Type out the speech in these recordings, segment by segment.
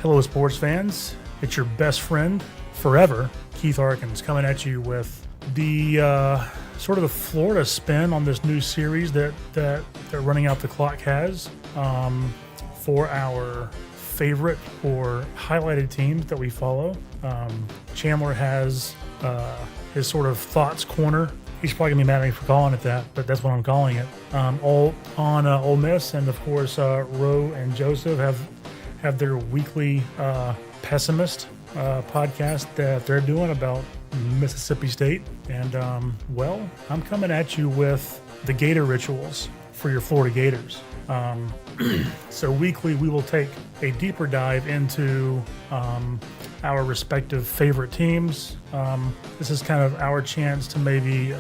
Hello, sports fans. It's your best friend forever, Keith Harkins, coming at you with the sort of the Florida spin on this new series that Running Out the Clock has for our favorite or highlighted teams that we follow. Chandler has his sort of thoughts corner. He's probably gonna be mad at me for calling it that, but that's what I'm calling it. All on Ole Miss, and of course, Ro and Joseph have their weekly pessimist podcast that they're doing about Mississippi State. And I'm coming at you with the Gator Rituals for your Florida Gators. So weekly, we will take a deeper dive into our respective favorite teams. This is kind of our chance to maybe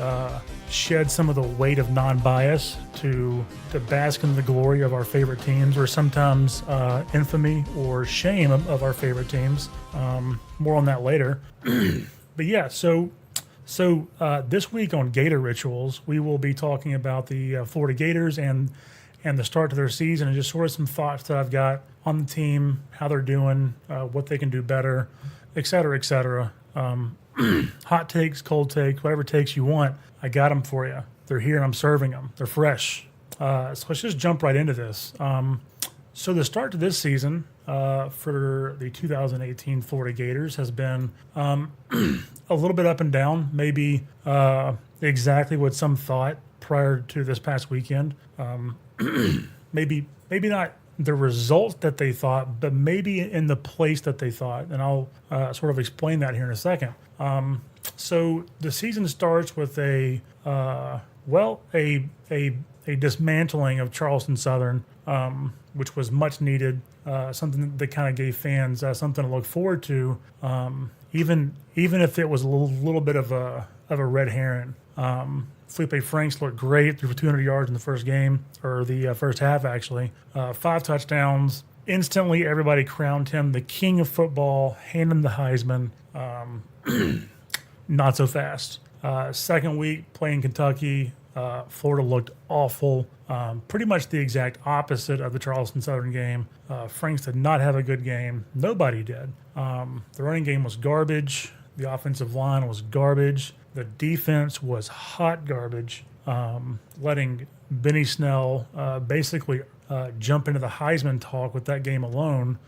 shed some of the weight of non-bias to bask in the glory of our favorite teams, or sometimes infamy or shame of our favorite teams. More on that later. But yeah, so this week on Gator Rituals, we will be talking about the Florida Gators and the start to their season, and just sort of some thoughts that I've got on the team, how they're doing, what they can do better, et cetera, et cetera. Hot takes, cold takes, whatever takes you want, I got them for you. They're here and I'm serving them. They're fresh. So let's just jump right into this. So the start to this season for the 2018 Florida Gators has been a little bit up and down, maybe exactly what some thought prior to this past weekend. Maybe not the results that they thought, but maybe in the place that they thought. And I'll sort of explain that here in a second. So the season starts with a dismantling of Charleston Southern, which was much needed, something that kind of gave fans something to look forward to, even if it was a little bit of a red herring. Felipe Franks looked great, threw for 200 yards in the first game, or the first half actually. 5 touchdowns. Instantly, everybody crowned him the king of football, handed him the Heisman. Not so fast. Second week playing Kentucky, Florida looked awful. Pretty much the exact opposite of the Charleston Southern game. Franks did not have a good game. Nobody did. The running game was garbage. The offensive line was garbage. The defense was hot garbage, letting Benny Snell basically jump into the Heisman talk with that game alone,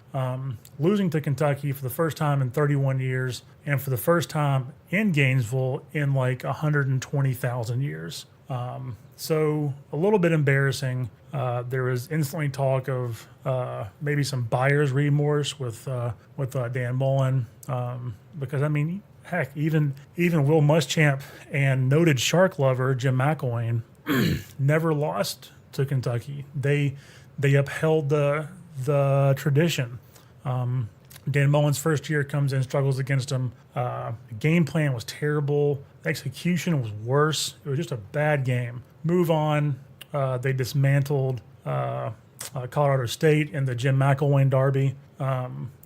losing to Kentucky for the first time in 31 years and for the first time in Gainesville in like 120,000 years. So a little bit embarrassing. There was instantly talk of maybe some buyer's remorse with Dan Mullen, because I mean, heck, even Will Muschamp and noted shark lover Jim McElwain never lost to Kentucky. They upheld the tradition. Dan Mullen's first year comes in, struggles against them. The game plan was terrible. The execution was worse. It was just a bad game. Move on. They dismantled Colorado State in the Jim McElwain Derby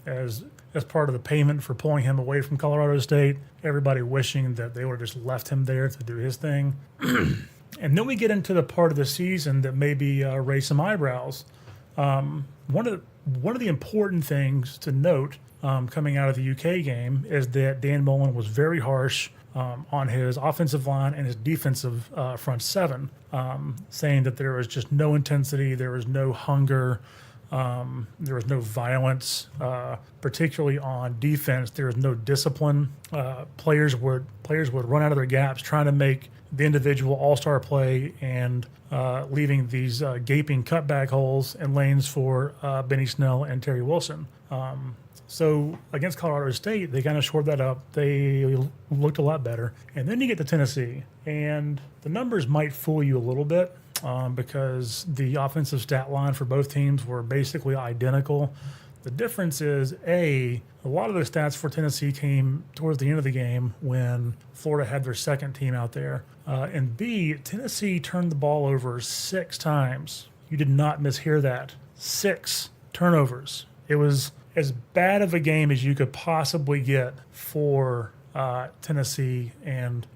as part of the payment for pulling him away from Colorado State. Everybody wishing that they would have just left him there to do his thing. And then we get into the part of the season that maybe raise some eyebrows. One of the important things to note coming out of the UK game is that Dan Mullen was very harsh on his offensive line and his defensive front seven, saying that there was just no intensity, there was no hunger, there was no violence, particularly on defense. There was no discipline. Players would run out of their gaps trying to make the individual all-star play and leaving these gaping cutback holes and lanes for Benny Snell and Terry Wilson. So against Colorado State, they kind of shored that up. They looked a lot better. And then you get to Tennessee, and the numbers might fool you a little bit because the offensive stat line for both teams were basically identical. The difference is, A lot of the stats for Tennessee came towards the end of the game when Florida had their second team out there. And B, Tennessee turned the ball over 6 times. You did not mishear that. 6 turnovers. It was as bad of a game as you could possibly get for Tennessee and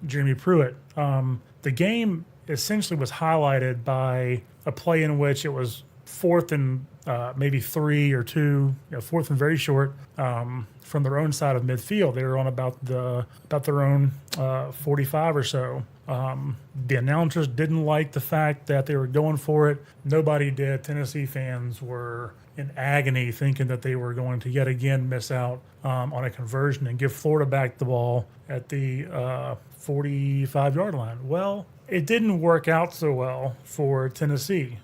Jeremy Pruitt. The game essentially was highlighted by a play in which it was fourth and maybe 3 or 2, fourth and very short from their own side of midfield. They were on about their own 45 or so. The announcers didn't like the fact that they were going for it. Nobody did. Tennessee fans were in agony, thinking that they were going to yet again miss out on a conversion and give Florida back the ball at the 45-yard line. Well, it didn't work out so well for Tennessee.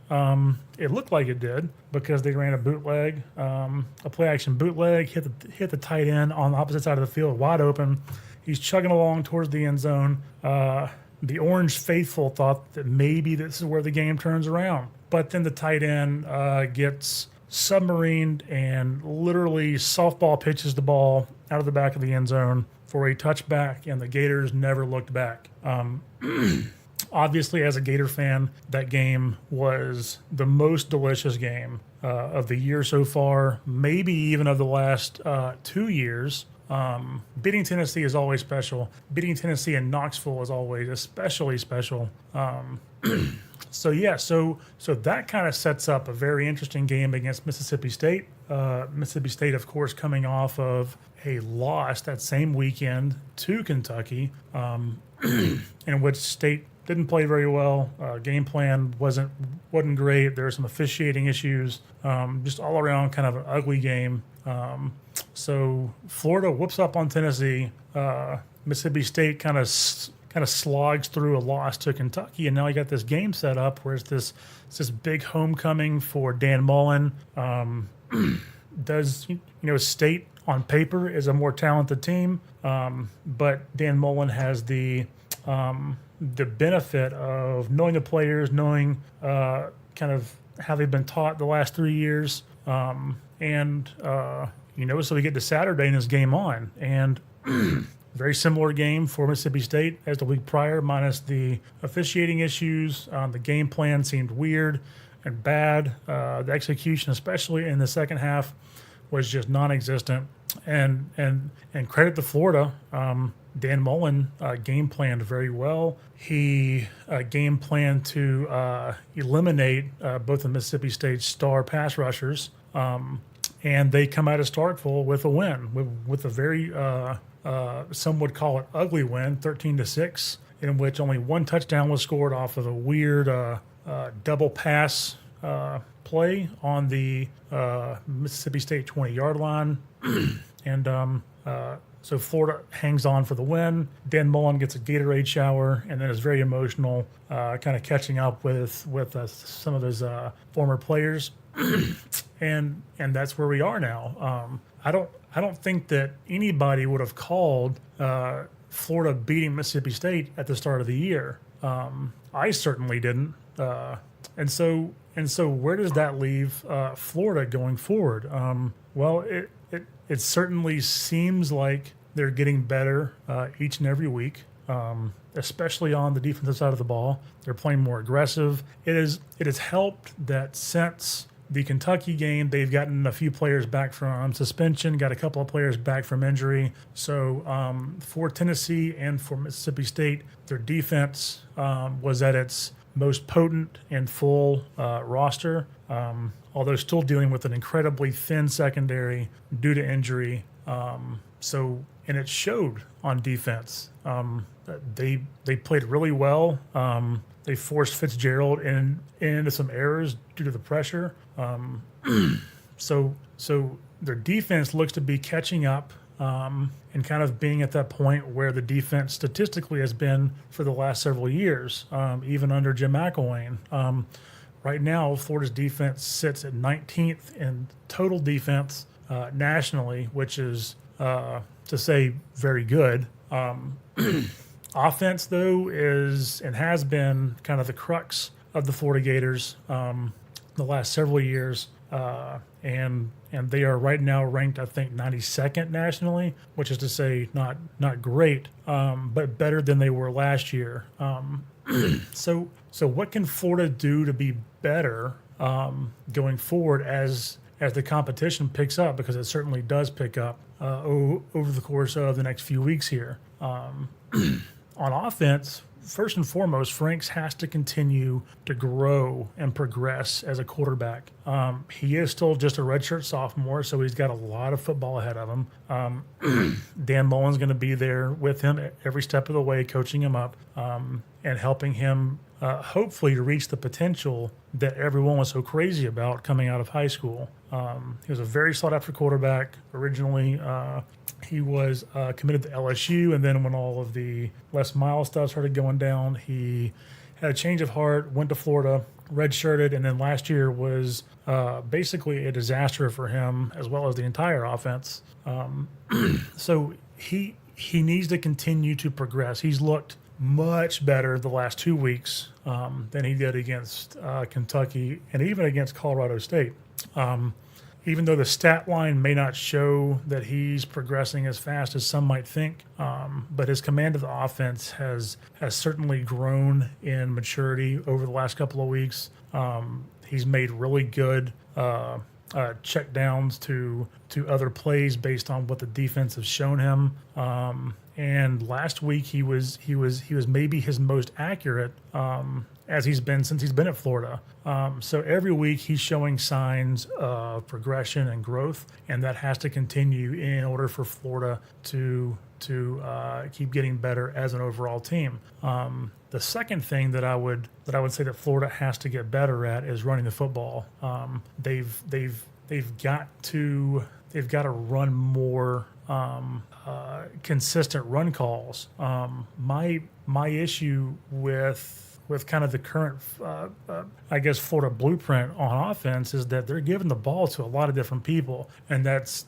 It looked like it did because they ran a bootleg, a play-action bootleg, hit the tight end on the opposite side of the field, wide open. He's chugging along towards the end zone. The Orange faithful thought that maybe this is where the game turns around. But then the tight end gets submarined and literally softball pitches the ball out of the back of the end zone for a touchback, and the Gators never looked back. Obviously, as a Gator fan, that game was the most delicious game of the year so far, maybe even of the last 2 years. Beating Tennessee is always special. Beating Tennessee in Knoxville is always especially special. So that kind of sets up a very interesting game against Mississippi State. Mississippi State, of course, coming off of a loss that same weekend to Kentucky, in which State didn't play very well. Game plan wasn't great. There were some officiating issues. Just all around kind of an ugly game. So Florida whoops up on Tennessee. Mississippi State kind of slogs through a loss to Kentucky, and now you got this game set up where it's this big homecoming for Dan Mullen. State on paper is a more talented team, but Dan Mullen has the benefit of knowing the players, knowing kind of how they've been taught the last 3 years, so we get to Saturday and this game on, and very similar game for Mississippi State as the week prior, minus the officiating issues. The game plan seemed weird and bad. The execution, especially in the second half, was just non-existent. And credit to Florida, Dan Mullen game planned very well. He game planned to eliminate both of Mississippi State's star pass rushers, and they come out of Starkville with a win, with a very some would call it ugly win, 13-6, in which only one touchdown was scored off of a weird double pass play on the Mississippi State 20-yard line. And so Florida hangs on for the win. Dan Mullen gets a Gatorade shower and then is very emotional, kind of catching up with some of his former players. and that's where we are now. I don't think that anybody would have called Florida beating Mississippi State at the start of the year. I certainly didn't. And so where does that leave Florida going forward? Well, it certainly seems like they're getting better each and every week, especially on the defensive side of the ball. They're playing more aggressive. It has helped that since the Kentucky game, they've gotten a few players back from suspension, got a couple of players back from injury. So for Tennessee and for Mississippi State, their defense was at its most potent and full roster, although still dealing with an incredibly thin secondary due to injury. And it showed on defense. They played really well. They forced Fitzgerald into some errors due to the pressure. So their defense looks to be catching up and kind of being at that point where the defense statistically has been for the last several years, even under Jim McElwain. Right now, Florida's defense sits at 19th in total defense nationally, which is, to say, very good. Offense, though, is and has been kind of the crux of the Florida Gators the last several years. And they are right now ranked, I think, 92nd nationally, which is to say not great, but better than they were last year. So what can Florida do to be better going forward as the competition picks up? Because it certainly does pick up over the course of the next few weeks here. On offense, first and foremost, Franks has to continue to grow and progress as a quarterback. He is still just a redshirt sophomore, so he's got a lot of football ahead of him. Dan Mullen's going to be there with him every step of the way, coaching him up and helping him hopefully to reach the potential that everyone was so crazy about coming out of high school. He was a very sought-after quarterback. Originally, he was committed to LSU, and then when all of the Les Miles stuff started going down, he had a change of heart, went to Florida, redshirted, and then last year was basically a disaster for him as well as the entire offense. So he needs to continue to progress. He's looked much better the last 2 weeks than he did against Kentucky and even against Colorado State. Even though the stat line may not show that he's progressing as fast as some might think, but his command of the offense has certainly grown in maturity over the last couple of weeks. He's made really good check downs to other plays based on what the defense has shown him. And last week he was maybe his most accurate as he's been since he's been at Florida. So every week he's showing signs of progression and growth, and that has to continue in order for Florida to keep getting better as an overall team. The second thing that I would say that Florida has to get better at is running the football. They've got to run more consistent run calls. My issue with kind of the current, Florida blueprint on offense is that they're giving the ball to a lot of different people, and that's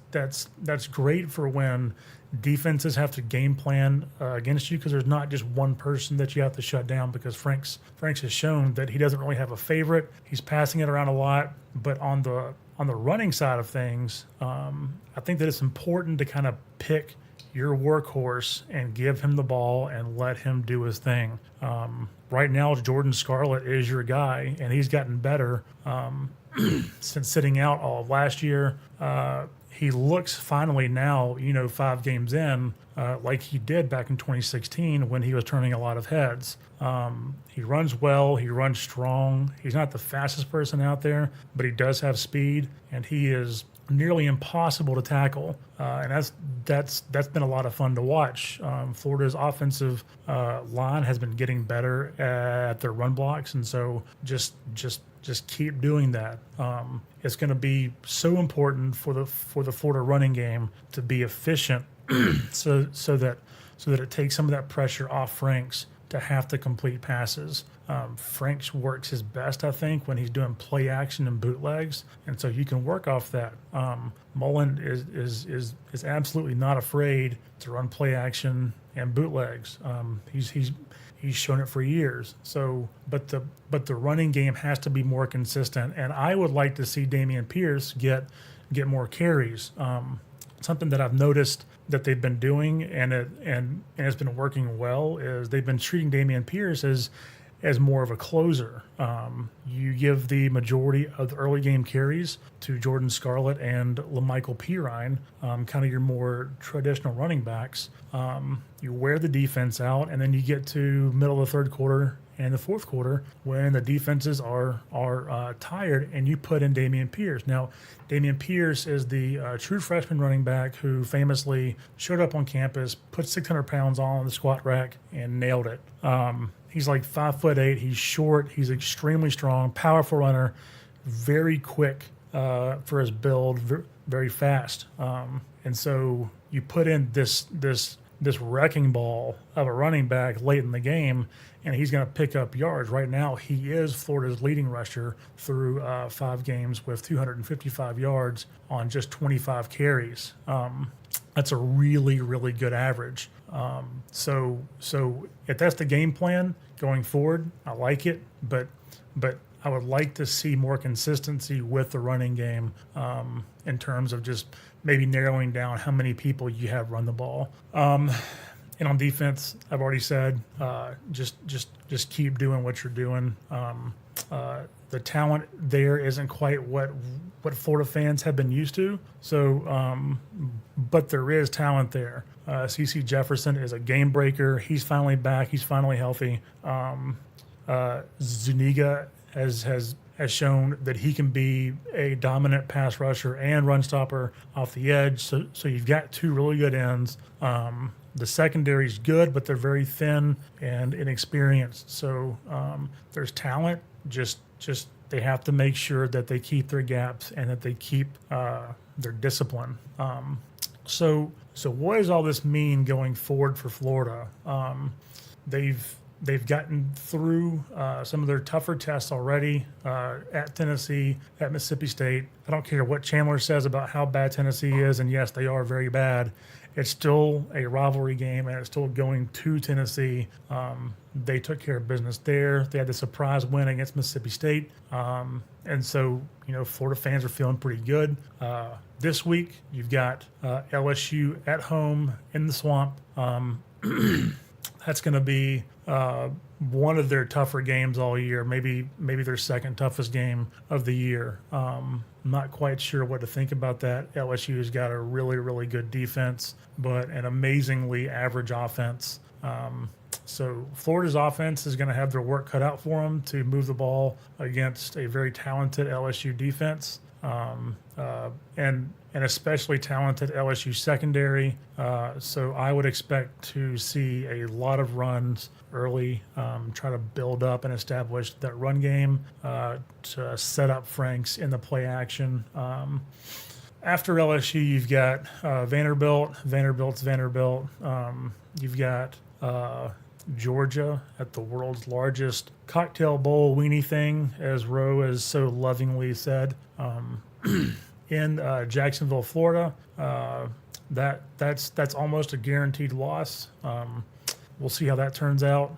great for when defenses have to game plan against you, because there's not just one person that you have to shut down, because Franks has shown that he doesn't really have a favorite. He's passing it around a lot, but on the running side of things, I think that it's important to kind of pick your workhorse and give him the ball and let him do his thing. Right now, Jordan Scarlett is your guy, and he's gotten better since sitting out all of last year. He looks finally now, 5 games in, like he did back in 2016 when he was turning a lot of heads. He runs well. He runs strong. He's not the fastest person out there, but he does have speed, and he is nearly impossible to tackle. And that's been a lot of fun to watch. Florida's offensive line has been getting better at their run blocks, and so just keep doing that. It's going to be so important for the Florida running game to be efficient, so that it takes some of that pressure off Franks to have to complete passes. Franks works his best, I think, when he's doing play action and bootlegs, and so you can work off that. Mullen is absolutely not afraid to run play action and bootlegs. He's shown it for years. So, but the running game has to be more consistent, and I would like to see Dameon Pierce get more carries. Something that I've noticed that they've been doing and it's been working well is they've been treating Dameon Pierce as more of a closer. You give the majority of the early game carries to Jordan Scarlett and LaMichael Pirine, kind of your more traditional running backs. You wear the defense out, and then you get to middle of the third quarter and the fourth quarter when the defenses are tired, and you put in Dameon Pierce. Now, Dameon Pierce is the true freshman running back who famously showed up on campus, put 600 pounds on the squat rack, and nailed it. He's like 5'8". He's short. He's extremely strong, powerful runner, very quick for his build, very fast. And so you put in this wrecking ball of a running back late in the game, and he's going to pick up yards. Right now, he is Florida's leading rusher through 5 games with 255 yards on just 25 carries. That's a really, really good average. So if that's the game plan going forward, I like it, but I would like to see more consistency with the running game in terms of just maybe narrowing down how many people you have run the ball. And on defense, I've already said, just keep doing what you're doing. The talent there isn't quite what what Florida fans have been used to. So, but there is talent there. CeCe Jefferson is a game breaker. He's finally back. He's finally healthy. Zuniga has shown that he can be a dominant pass rusher and run stopper off the edge. So you've got two really good ends. The secondary's good, but they're very thin and inexperienced. So there's talent. Just they have to make sure that they keep their gaps and that they keep their discipline. So what does all this mean going forward for Florida? They've gotten through some of their tougher tests already at Tennessee, at Mississippi State. I don't care what Chandler says about how bad Tennessee is, and yes, they are very bad. It's still a rivalry game, and it's still going to Tennessee. They took care of business there. They had the surprise win against Mississippi State. And so, Florida fans are feeling pretty good. This week, you've got LSU at home in the Swamp. That's going to be one of their tougher games all year, maybe their second toughest game of the year. I'm not quite sure what to think about that. LSU's got a really, really good defense, but an amazingly average offense. So Florida's offense is going to have their work cut out for them to move the ball against a very talented LSU defense. And especially talented LSU secondary. So I would expect to see a lot of runs early, try to build up and establish that run game to set up Franks in the play action. After LSU, you've got Vanderbilt. Vanderbilt's Vanderbilt. You've got Georgia at the world's largest cocktail bowl weenie thing, as Roe has so lovingly said. In Jacksonville, Florida, that's almost a guaranteed loss. We'll see how that turns out.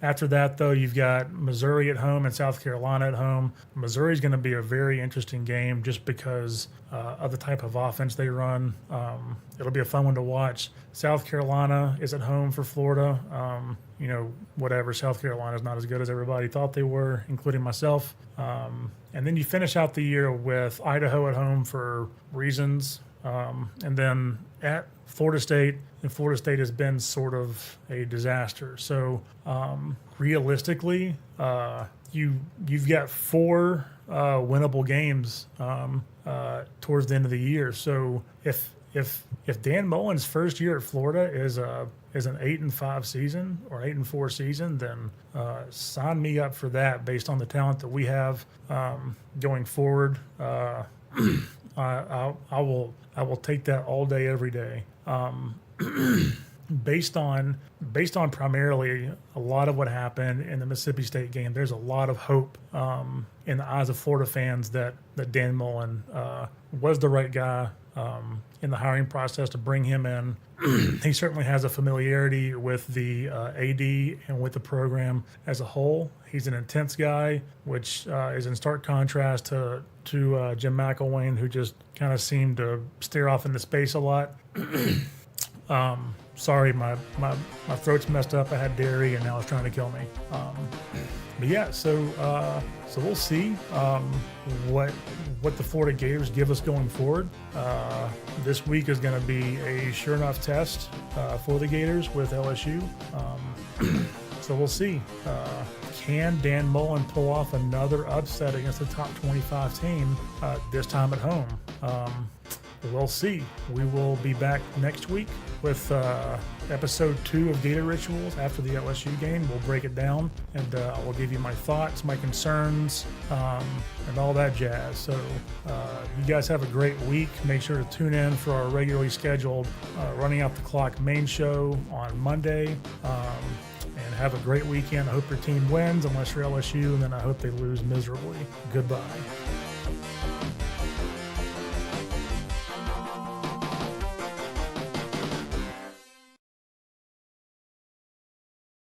After that, though, you've got Missouri at home and South Carolina at home. Missouri's going to be a very interesting game just because of the type of offense they run. It'll be a fun one to watch. South Carolina is at home for Florida. Whatever, South Carolina's not as good as everybody thought they were, including myself. And then you finish out the year with Idaho at home for reasons. And then at Florida State, and Florida State has been sort of a disaster. So realistically, you've got 4 winnable games towards the end of the year. So if Dan Mullen's first year at Florida is an 8-5 season or 8-4 season, then sign me up for that based on the talent that we have going forward. I will take that all day, every day. Based on primarily a lot of what happened in the Mississippi State game, there's a lot of hope in the eyes of Florida fans that Dan Mullen was the right guy in the hiring process to bring him in. He certainly has a familiarity with the AD and with the program as a whole. He's an intense guy, which is in stark contrast to Jim McElwain, who just kind of seemed to stare off into space a lot. Sorry, my throat's messed up. I had dairy, and now it's trying to kill me. But yeah, so we'll see what the Florida Gators give us going forward. This week is going to be a sure enough test for the Gators with LSU. So we'll see. Can Dan Mullen pull off another upset against the top 25 team, this time at home? We'll see. We will be back next week with episode 2 of Gator Rituals after the LSU game. We'll break it down, and I will give you my thoughts, my concerns, and all that jazz. So you guys have a great week. Make sure to tune in for our regularly scheduled Running Out the Clock main show on Monday. And have a great weekend. I hope your team wins, unless you're LSU, and then I hope they lose miserably. Goodbye.